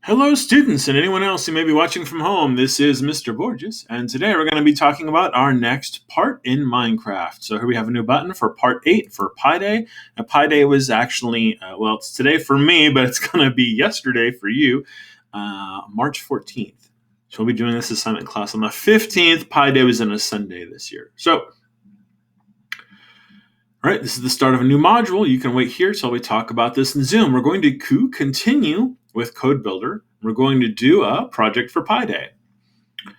Hello, students, and anyone else who may be watching from home. This is Mr. Borges, and today we're going to be talking about our next part in Minecraft. So here we have a new button for Part 8 for Pi Day. Now, Pi Day was actually, it's today for me, but it's going to be yesterday for you, March 14th. So we'll be doing this assignment class on the 15th. Pi Day was on a Sunday this year. So, all right, this is the start of a new module. You can wait here till we talk about this in Zoom. We're going to continue with Code Builder. We're going to do a project for Pi Day. All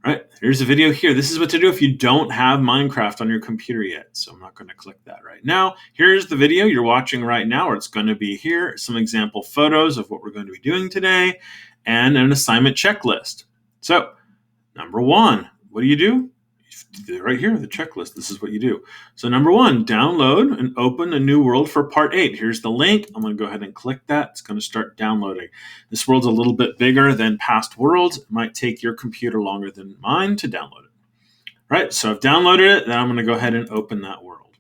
right, here's a video here. This is what to do if you don't have Minecraft on your computer yet. So I'm not going to click that right now. Here's the video you're watching right now, or it's going to be here. Some example photos of what we're going to be doing today and an assignment checklist. So, number one, what do? Right here, the checklist. This is what you do. So number one, download and open a new world for Part 8. Here's the link. I'm going to go ahead and click that. It's going to start downloading. This world's a little bit bigger than past worlds. It might take your computer longer than mine to download it. All right, so I've downloaded it. Then I'm going to go ahead and open that world.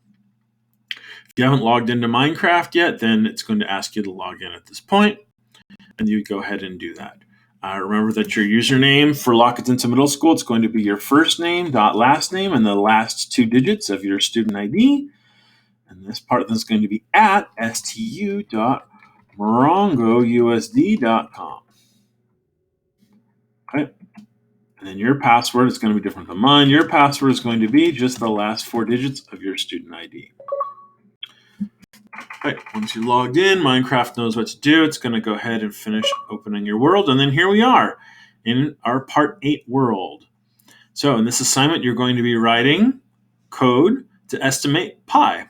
If you haven't logged into Minecraft yet, then it's going to ask you to log in at this point, and you go ahead and do that. Remember that your username for Lock It Into Middle School, it's going to be your first name, last name, and the last two digits of your student ID. And this part is going to be at stu.morongousd.com. Okay. And then your password is going to be different than mine. Your password is going to be just the last four digits of your student ID. All right, once you're logged in, Minecraft knows what to do. It's going to go ahead and finish opening your world. And then here we are in our Part 8 world. So in this assignment, you're going to be writing code to estimate pi.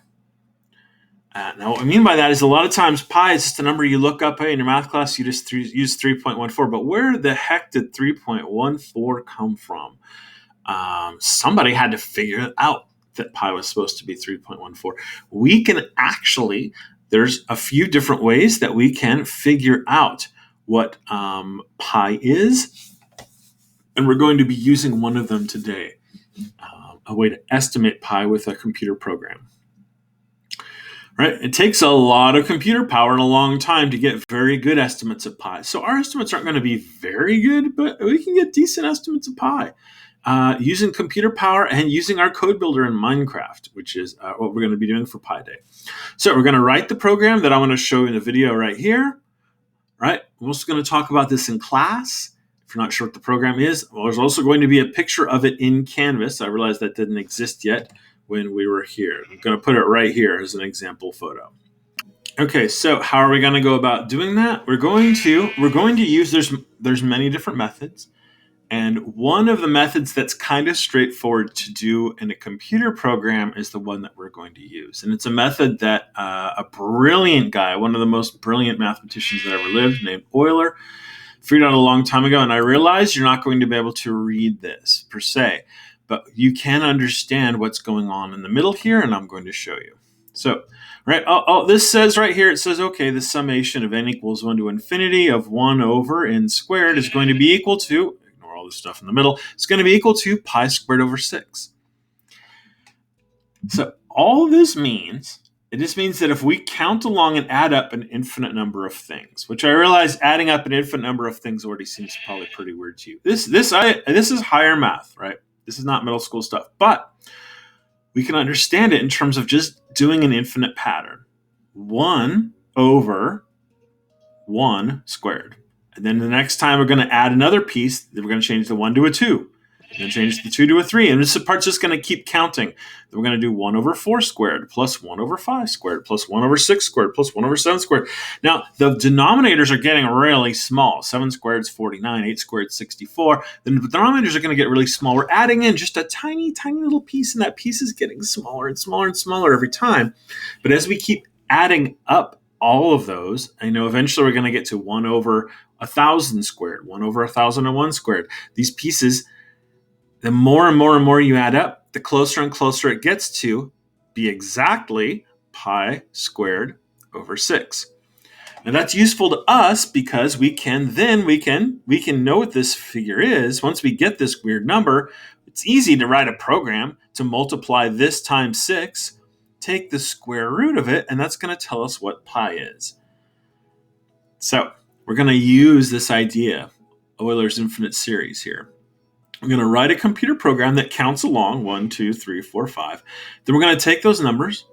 Now, what I mean by that is a lot of times pi is just a number you look up. Hey, in your math class, you just use 3.14. But where the heck did 3.14 come from? Somebody had to figure it out that pi was supposed to be 3.14. We can actually, there's a few different ways that we can figure out what pi is, and we're going to be using one of them today, a way to estimate pi with a computer program. Right? It takes a lot of computer power and a long time to get very good estimates of pi. So our estimates aren't going to be very good, but we can get decent estimates of pi. Using computer power and using our code builder in Minecraft, which is what we're going to be doing for Pi Day. So we're going to write the program that I want to show in the video right here. Right? We're also going to talk about this in class. If you're not sure what the program is, well, there's also going to be a picture of it in Canvas. I realized that didn't exist yet when we were here. I'm going to put it right here as an example photo. Okay, so how are we going to go about doing that? We're going to use, there's many different methods. And one of the methods that's kind of straightforward to do in a computer program is the one that we're going to use. And it's a method that a brilliant guy, one of the most brilliant mathematicians that ever lived, named Euler, figured out a long time ago. And I realize you're not going to be able to read this per se, but you can understand what's going on in the middle here, and I'm going to show you. So, right, this says right here, it says, okay, the summation of n equals 1 to infinity of 1 over n squared is going to be equal to, all this stuff in the middle, it's going to be equal to pi squared over 6. So all this means, it just means that if we count along and add up an infinite number of things, which I realize adding up an infinite number of things already seems probably pretty weird to you. This is higher math, right? This is not middle school stuff, but we can understand it in terms of just doing an infinite pattern. 1 over 1 squared. And then the next time we're going to add another piece, then we're going to change the 1 to a 2. Then change the 2 to a 3. And this part's just going to keep counting. Then we're going to do 1 over 4 squared plus 1 over 5 squared plus 1 over 6 squared plus 1 over 7 squared. Now, the denominators are getting really small. 7 squared is 49. 8 squared is 64. The denominators are going to get really small. We're adding in just a tiny, tiny little piece, and that piece is getting smaller and smaller and smaller every time. But as we keep adding up all of those, I know eventually we're going to get to 1 over 1,000 squared, 1 over 1,001 squared. These pieces, the more and more and more you add up, the closer and closer it gets to be exactly pi squared over 6. Now that's useful to us because we can know what this figure is. Once we get this weird number, it's easy to write a program to multiply this times 6, take the square root of it, and that's going to tell us what pi is. So we're going to use this idea, Euler's infinite series here. We're going to write a computer program that counts along 1, 2, 3, 4, 5. Then we're going to take those numbers,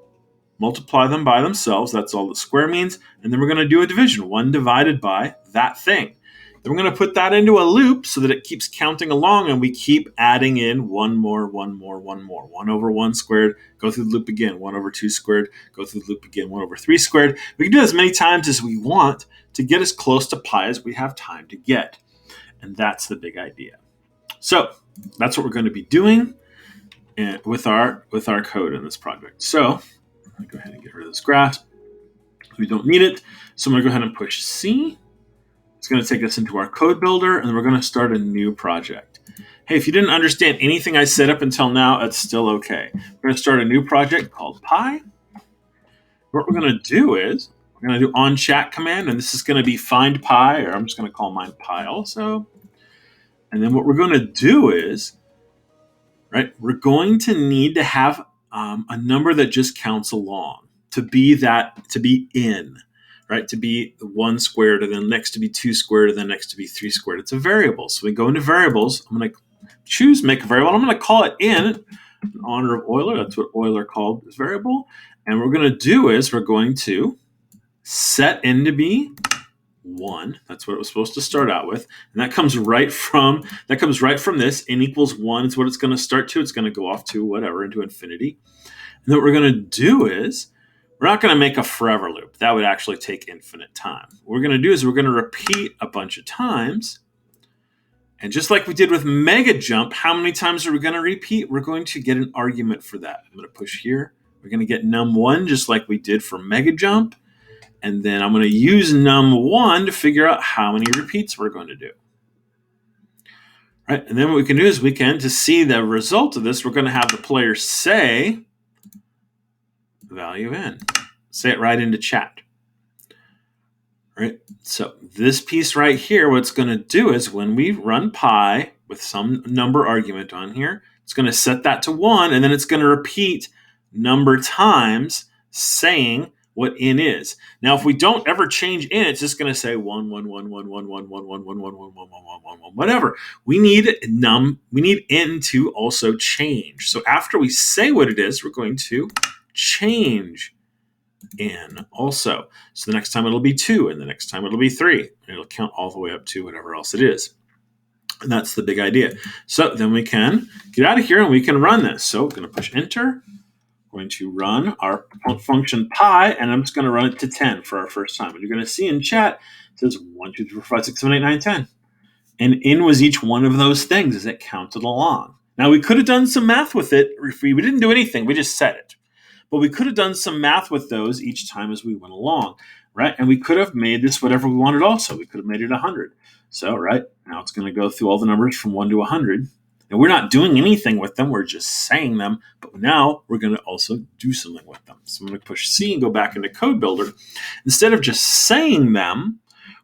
multiply them by themselves. That's all the square means. And then we're going to do a division, 1 divided by that thing. Then we're going to put that into a loop so that it keeps counting along, and we keep adding in one more, one more, one more. 1 over 1 squared, go through the loop again. 1 over 2 squared, go through the loop again. 1 over 3 squared. We can do it as many times as we want to get as close to pi as we have time to get. And that's the big idea. So that's what we're going to be doing with our code in this project. So I'm going to go ahead and get rid of this graph. We don't need it. So I'm going to go ahead and push C. It's going to take us into our code builder, and we're going to start a new project. Hey, if you didn't understand anything I said up until now, it's still okay. We're going to start a new project called pi. What we're going to do is we're going to do onChat command, and this is going to be find pi, or I'm just going to call mine pi also. And then what we're going to do is, right, we're going to need to have a number that just counts along to be in. Right, to be 1 squared, and then next to be 2 squared, and then next to be 3 squared. It's a variable. So we go into variables. I'm going to choose make a variable. I'm going to call it in honor of Euler. That's what Euler called this variable. And what we're going to do is we're going to set n to be 1. That's what it was supposed to start out with. And that comes right from this. N equals 1 is what it's going to start to. It's going to go off to whatever, into infinity. And then what we're going to do is we're not going to make a forever loop. That would actually take infinite time. What we're going to do is we're going to repeat a bunch of times. And just like we did with mega jump, how many times are we going to repeat? We're going to get an argument for that. I'm going to push here. We're going to get num1 just like we did for mega jump. And then I'm going to use num1 to figure out how many repeats we're going to do. Right? And then what we can do is to see the result of this, we're going to have the player say value n. Say it right into chat. Right? So this piece right here, what it's going to do is when we run pi with some number argument on here, it's going to set that to 1, and then it's going to repeat number times saying what n is. Now, if we don't ever change n, it's just going to say 1, 1, 1, 1, 1, 1, 1, 1, 1, 1, 1, 1, 1, 1, 1, whatever. We need n to also change. So after we say what it is, we're going to change n also. So the next time it'll be 2, and the next time it'll be 3, and it'll count all the way up to whatever else it is. And that's the big idea. So then we can get out of here and we can run this. So we're going to push enter. We're going to run our function pi, and I'm just going to run it to 10 for our first time. And you're going to see in chat, it says 1, 2, 3, 4, 5, 6, 7, 8, 9, 10. And n was each one of those things as it counted along. Now we could have done some math with it. We didn't do anything. We just set it. But we could have done some math with those each time as we went along, right? And we could have made this whatever we wanted also. We could have made it 100. So, right, now it's going to go through all the numbers from 1 to 100. And we're not doing anything with them. We're just saying them. But now we're going to also do something with them. So I'm going to push C and go back into Code Builder. Instead of just saying them,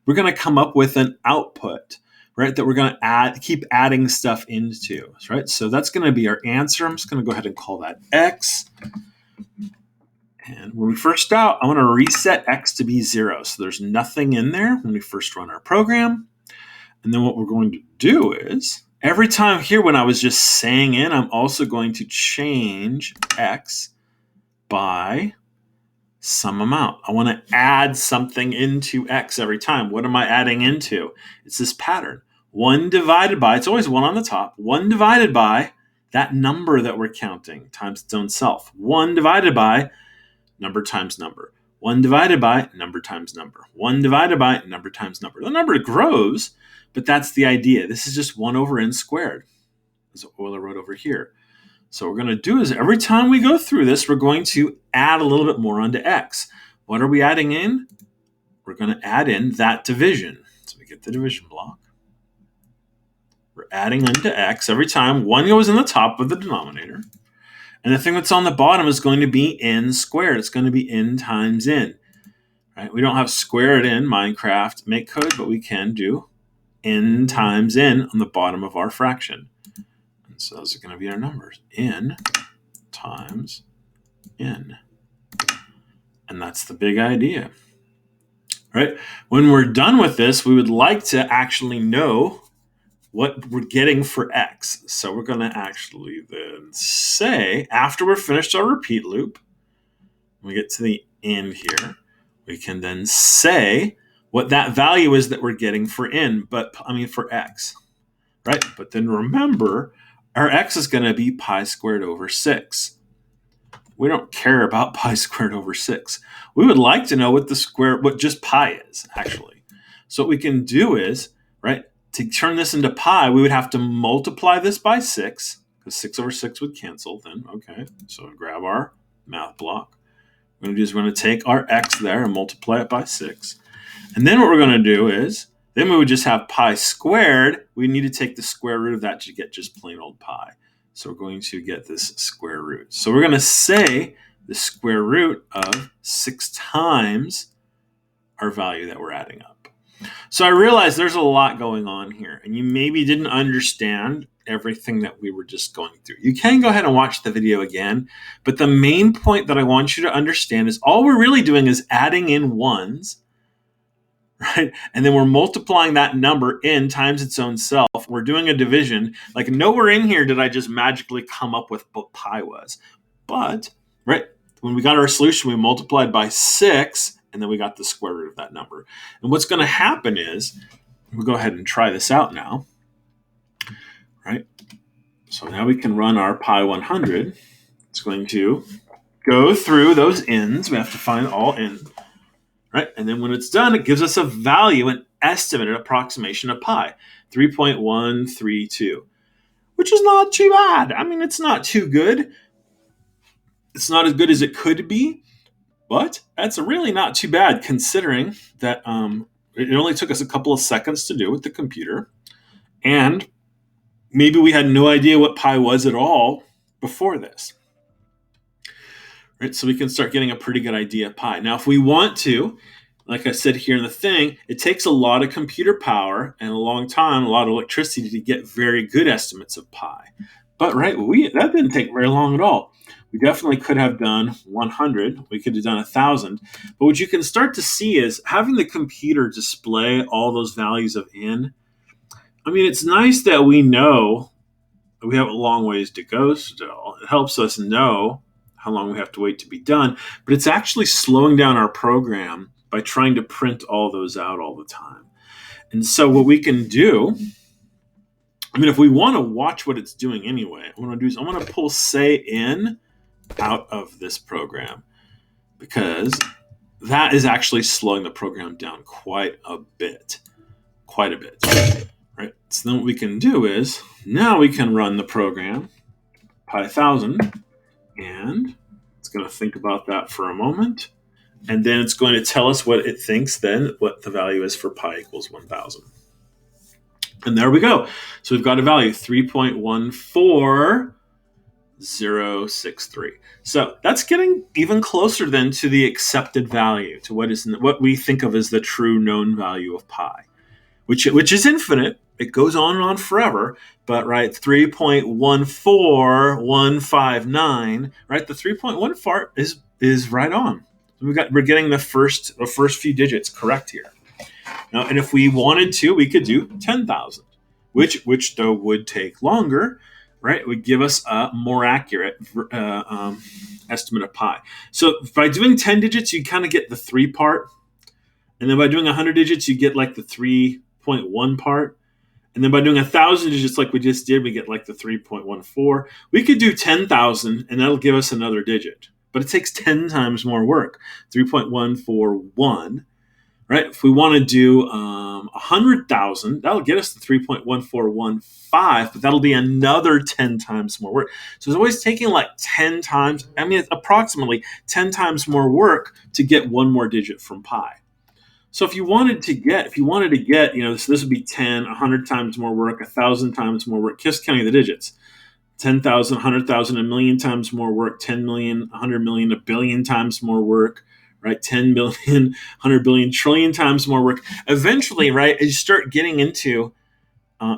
we're going to come up with an output, right, that we're going to keep adding stuff into, right? So that's going to be our answer. I'm just going to go ahead and call that X. And when we first start, I want to reset X to be 0. So there's nothing in there when we first run our program. And then what we're going to do is, every time here when I was just saying in, I'm also going to change X by some amount. I want to add something into X every time. What am I adding into? It's this pattern. 1 divided by, it's always 1 on the top, 1 divided by that number that we're counting times its own self. 1 divided by number times number. 1 divided by number times number. 1 divided by number times number. The number grows, but that's the idea. This is just 1 over n squared, as Euler wrote over here. So what we're going to do is every time we go through this, we're going to add a little bit more onto X. What are we adding in? We're going to add in that division. So we get the division block. We're adding into X every time. 1 goes in the top of the denominator. And the thing that's on the bottom is going to be n squared. It's going to be n times n. Right? We don't have squared in Minecraft make code, but we can do n times n on the bottom of our fraction. And so those are going to be our numbers. N times n. And that's the big idea. right? When we're done with this, we would like to actually know what we're getting for x. So we're going to actually then say, after we're finished our repeat loop, when we get to the end here, we can then say what that value is that we're getting for for x, right? But then remember, our x is going to be pi squared over 6. We don't care about pi squared over 6. We would like to know what just pi is, actually. So what we can do is, right, to turn this into pi, we would have to multiply this by 6, because 6 over 6 would cancel then. Okay, so grab our math block. We're going to do is we're going to take our x there and multiply it by 6. And then what we're going to do is, then we would just have pi squared. We need to take the square root of that to get just plain old pi. So we're going to get this square root. So we're going to say the square root of 6 times our value that we're adding up. So I realize there's a lot going on here, and you maybe didn't understand everything that we were just going through. You can go ahead and watch the video again, but the main point that I want you to understand is all we're really doing is adding in ones, right? And then we're multiplying that number in times its own self. We're doing a division. Like nowhere in here did I just magically come up with what pi was. But, right, when we got our solution, we multiplied by 6, and then we got the square root of that number. And what's going to happen is, we'll go ahead and try this out now, right? So now we can run our pi 100. It's going to go through those ends. We have to find all ends. Right? And then when it's done, it gives us a value, an estimate, an approximation of pi, 3.132, which is not too bad. I mean, it's not too good. It's not as good as it could be, but that's really not too bad considering that it only took us a couple of seconds to do with the computer. And maybe we had no idea what pi was at all before this. Right, so we can start getting a pretty good idea of pi. Now, if we want to, like I said here in the thing, it takes a lot of computer power and a long time, a lot of electricity to get very good estimates of pi. But right, that didn't take very long at all. We definitely could have done 100. We could have done 1,000. But what you can start to see is having the computer display all those values of n. I mean, it's nice that we know that we have a long ways to go still. It helps us know how long we have to wait to be done, but it's actually slowing down our program by trying to print all those out all the time. And so what we can do, I mean, if we want to watch what it's doing anyway, what I'm going to do is I'm going to pull say in out of this program, because that is actually slowing the program down quite a bit, right? So then what we can do is now we can run the program pi 1,000. And it's going to think about that for a moment. And then it's going to tell us what it thinks then, what the value is for pi equals 1,000. And there we go. So we've got a value, 3.14063. So that's getting even closer then to the accepted value, to what we think of as the true known value of pi, which is infinite. It goes on and on forever, but right, 3.14159, right? The 3.14 is right on. We're getting the first few digits correct here. Now, and if we wanted to, we could do 10,000, which though would take longer, right? It would give us a more accurate estimate of pi. So by doing 10 digits, you kind of get the 3 part, and then by doing 100 digits, you get like the 3.1 part. And then by doing 1,000 digits like we just did, we get like the 3.14. We could do 10,000, and that'll give us another digit. But it takes 10 times more work, 3.141, right? If we want to do 100,000, that'll get us the 3.1415, but that'll be another 10 times more work. So it's always taking like 10 times, I mean, it's approximately 10 times more work to get one more digit from pi. So if you wanted to get, so this would be 10, 100 times more work, 1,000 times more work, just counting the digits. 10,000, 100,000, a million times more work, 10 million, 100 million, a billion times more work, right? 10 billion, 100 billion, trillion times more work. Eventually, right, as you start getting into,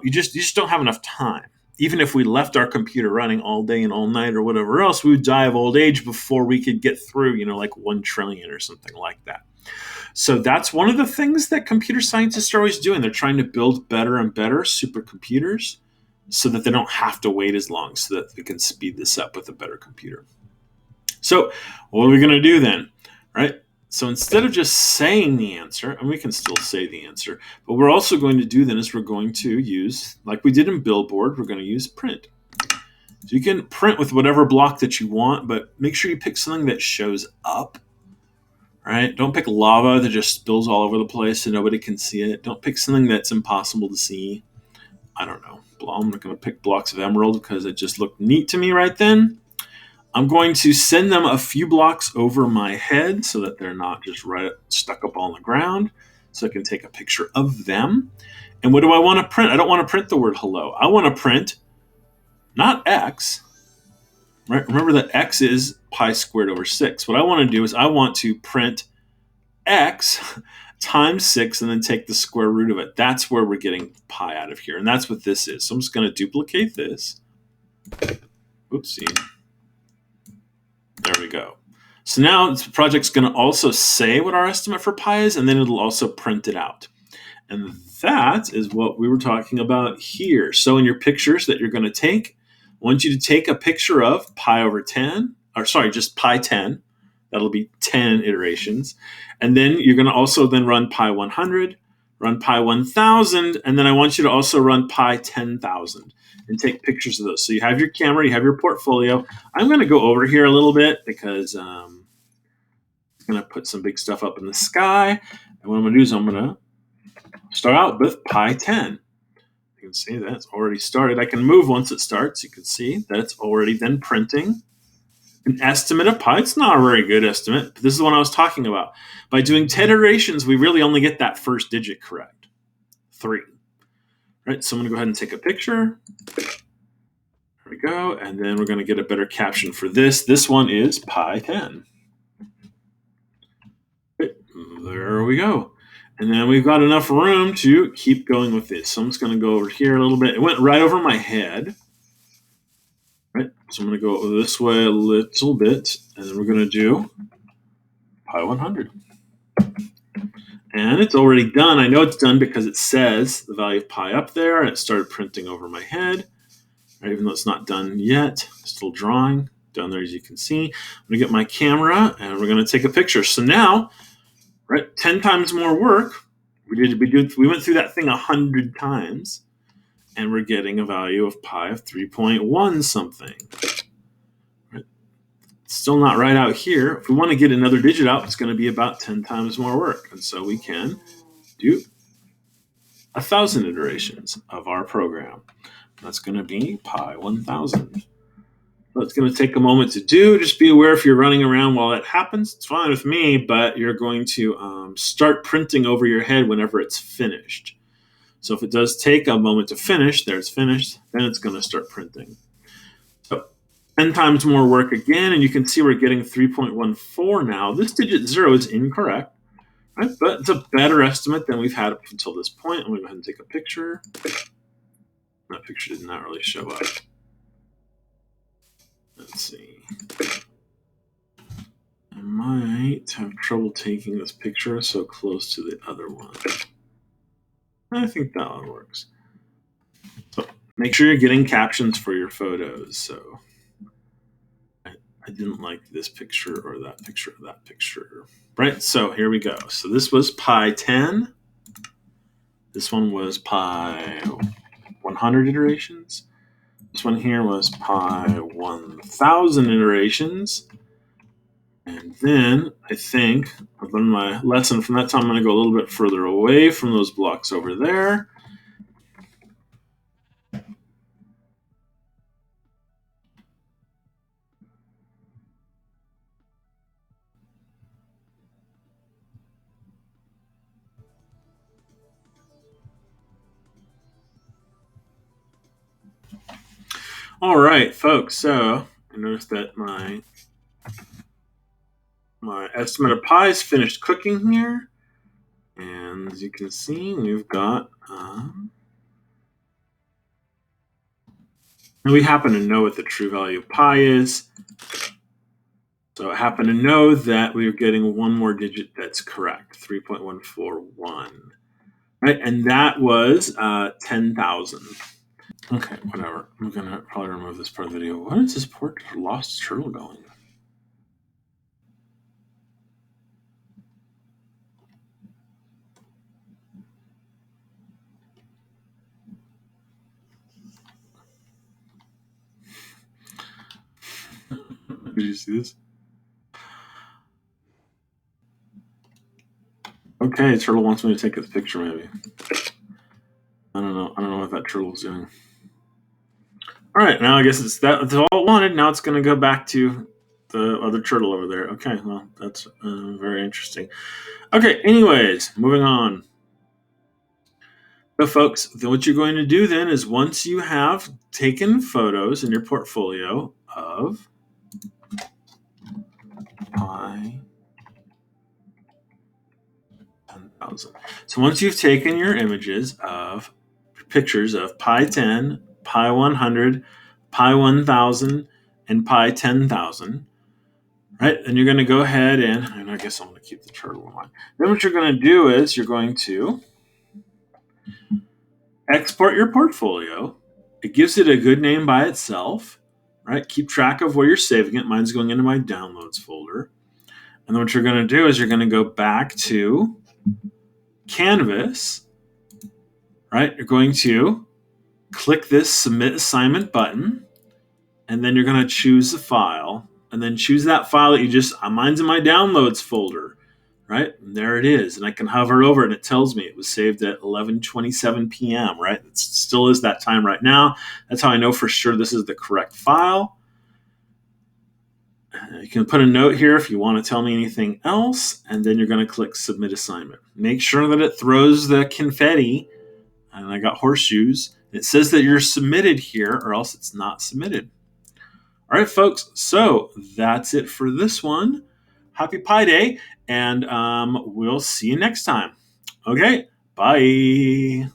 you just don't have enough time. Even if we left our computer running all day and all night or whatever else, we would die of old age before we could get through, like 1 trillion or something like that. So that's one of the things that computer scientists are always doing. They're trying to build better and better supercomputers so that they don't have to wait as long, so that we can speed this up with a better computer. So what are we going to do then? Right? So instead of just saying the answer, and we can still say the answer, but we're also going to do then is we're going to use, like we did in Billboard, we're going to use print. So you can print with whatever block that you want, but make sure you pick something that shows up. Right? Don't pick lava that just spills all over the place and nobody can see it. Don't pick something that's impossible to see. I don't know. I'm not going to pick blocks of emerald because it just looked neat to me right then. I'm going to send them a few blocks over my head so that they're not just right stuck up on the ground, so I can take a picture of them. And what do I want to print? I don't want to print the word hello. I want to print not X. Right? Remember that X is pi squared over 6. What I want to do is I want to print X times 6 and then take the square root of it. That's where we're getting pi out of here. And that's what this is. So I'm just going to duplicate this. Oopsie. There we go. So now this project's going to also say what our estimate for pi is, and then it'll also print it out. And that is what we were talking about here. So in your pictures that you're going to take, I want you to take a picture of pi over 10, or sorry, just pi 10. That'll be 10 iterations. And then you're going to also then run pi 100, run pi 1000, and then I want you to also run pi 10,000 and take pictures of those. So you have your camera, you have your portfolio. I'm going to go over here a little bit because I'm going to put some big stuff up in the sky. And what I'm going to do is I'm going to start out with pi 10. You can see that it's already started. I can move once it starts. You can see that it's already then printing an estimate of pi. It's not a very good estimate, but this is what I was talking about. By doing 10 iterations, we really only get that first digit correct, 3. Right, so I'm going to go ahead and take a picture. There we go, and then we're going to get a better caption for this. This one is pi 10. Right, there we go. And then we've got enough room to keep going with this. So I'm just going to go over here a little bit. It went right over my head. Right, so I'm going to go this way a little bit, and then we're going to do pi 100. And it's already done. I know it's done because it says the value of pi up there, and it started printing over my head. Right, even though it's not done yet, still drawing down there, as you can see. I'm going to get my camera, and we're going to take a picture. So now, right, 10 times more work. We went through that thing 100 times, and we're getting a value of pi of 3.1 something. Right? It's still not right out here. If we want to get another digit out, it's going to be about 10 times more work. And so we can do 1,000 iterations of our program. That's going to be pi 1,000. So it's going to take a moment to do. Just be aware if you're running around while that happens. It's fine with me, but you're going to start printing over your head whenever it's finished. So if it does take a moment to finish, there it's finished, then it's going to start printing. So 10 times more work again, and you can see we're getting 3.14 now. This digit 0 is incorrect, right? But it's a better estimate than we've had up until this point. I'm going to go ahead and take a picture. That picture did not really show up. Let's see. I might have trouble taking this picture so close to the other one. I think that one works. So make sure you're getting captions for your photos. So I didn't like this picture or that picture or that picture. Right, so here we go. So this was pi 10. This one was pi 100 iterations. This one here was pi 1,000 iterations. And then I think I've learned my lesson from that time. I'm going to go a little bit further away from those blocks over there. All right, folks. So I noticed that my estimate of pi is finished cooking here. And as you can see, we've got... we happen to know what the true value of pi is. So I happen to know that we are getting one more digit that's correct, 3.141. Right, and that was 10,000. Okay, whatever. I'm going to probably remove this part of the video. What is this poor lost turtle going? Did you see this? Okay, turtle wants me to take a picture, maybe. I don't know. I don't know what that turtle's doing. All right, now I guess that's all it wanted. Now it's going to go back to the other turtle over there. Okay, well, that's very interesting. Okay, anyways, moving on. So, folks, what you're going to do then is once you have taken photos in your portfolio of pi 10,000. So once you've taken your images of pictures of pi 10, pi 100, pi 1000, and pi 10,000, right? Then you're going to go ahead and I guess I'm going to keep the turtle in mind. Then what you're going to do is you're going to export your portfolio. It gives it a good name by itself, right? Keep track of where you're saving it. Mine's going into my downloads folder. And then what you're going to do is you're going to go back to Canvas, right? You're going to click this Submit Assignment button, and then you're going to choose the file, and then choose that file that you just, mine's in my Downloads folder, right? And there it is, and I can hover over it, and it tells me it was saved at 11:27 p.m., right? It still is that time right now. That's how I know for sure this is the correct file. You can put a note here if you want to tell me anything else, and then you're going to click Submit Assignment. Make sure that it throws the confetti, and I got horseshoes. It says that you're submitted here, or else it's not submitted. All right, folks, so that's it for this one. Happy Pi Day, and we'll see you next time. Okay, bye.